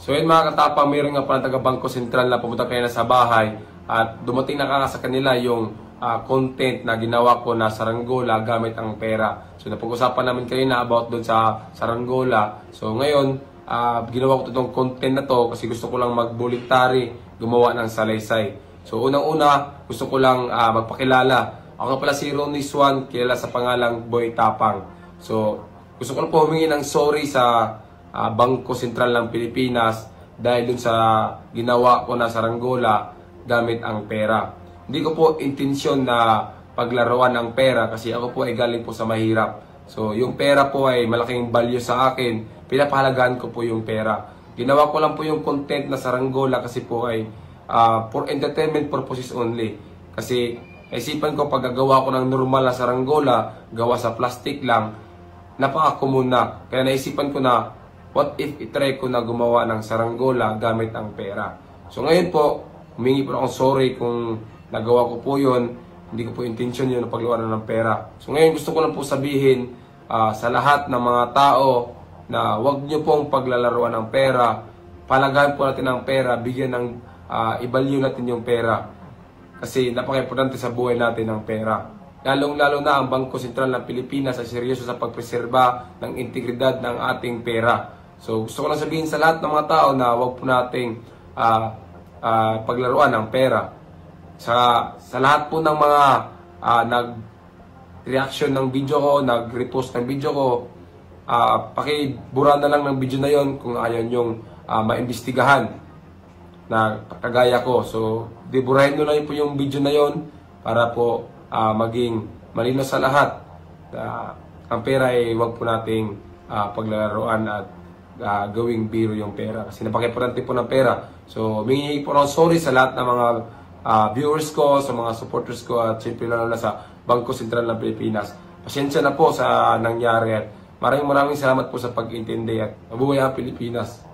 So yun mga katapang, mayroon nga pala taga Bangko Sentral na pumunta kayo na sa bahay at dumating na sa kanila yung content na ginawa ko na saranggola gamit ang pera. So napag-usapan namin kayo na about doon sa saranggola. So ngayon, ginawa ko itong content na to kasi gusto ko lang mag-voluntary gumawa ng salaysay. So unang-una, gusto ko lang magpakilala. Ako pala si Ronnie Swan, kilala sa pangalang Boy Tapang. So gusto ko lang po humingi ng sorry sa Bangko Sentral ng Pilipinas dahil dun sa ginawa ko na saranggola gamit ang pera. Hindi ko po intensyon na paglaruan ang pera kasi ako po ay galing po sa mahirap. So yung pera po ay malaking value sa akin, pinapahalagaan ko po yung pera. Ginawa ko lang po yung content na saranggola kasi po ay for entertainment purposes only. Kasi naisipan ko paggagawa ko ng normal na saranggola, gawa sa plastic lang, napaka-common na. Kaya naisipan ko na, what if itry ko na gumawa ng saranggola gamit ang pera? So ngayon po, humingi po akong sorry kung nagawa ko po yun. Hindi ko po intention yun na paglaruan ng pera. So ngayon gusto ko lang po sabihin sa lahat ng mga tao na huwag nyo pong paglalaruan ng pera. Palagahan po natin ang pera, bigyan ng i-value natin yung pera. Kasi napaka-importante sa buhay natin ang pera. Lalong-lalo na ang Bangko Sentral ng Pilipinas ay seryoso sa pagpreserba ng integridad ng ating pera. So gusto ko lang sabihin sa lahat ng mga tao na huwag po nating paglaruan ng pera. Sa lahat po ng mga nag-reaction ng video ko, nag-repost ng video ko, pakibura na lang ng video na yon kung ayaw nyong maimbestigahan na kagaya ko. So diburahin nyo lang po yung video na yon para po maging malino sa lahat. Ang pera ay huwag po nating paglalaroan at gawing biro yung pera. Kasi napaka-importante po ng pera. So, humingi po ng sorry sa lahat ng mga viewers ko, sa mga supporters ko, at siyempre lalo na sa Bangko Sentral ng Pilipinas. Pasensya na po sa nangyari at maraming salamat po sa pag-intindi at mabuhay ang Pilipinas.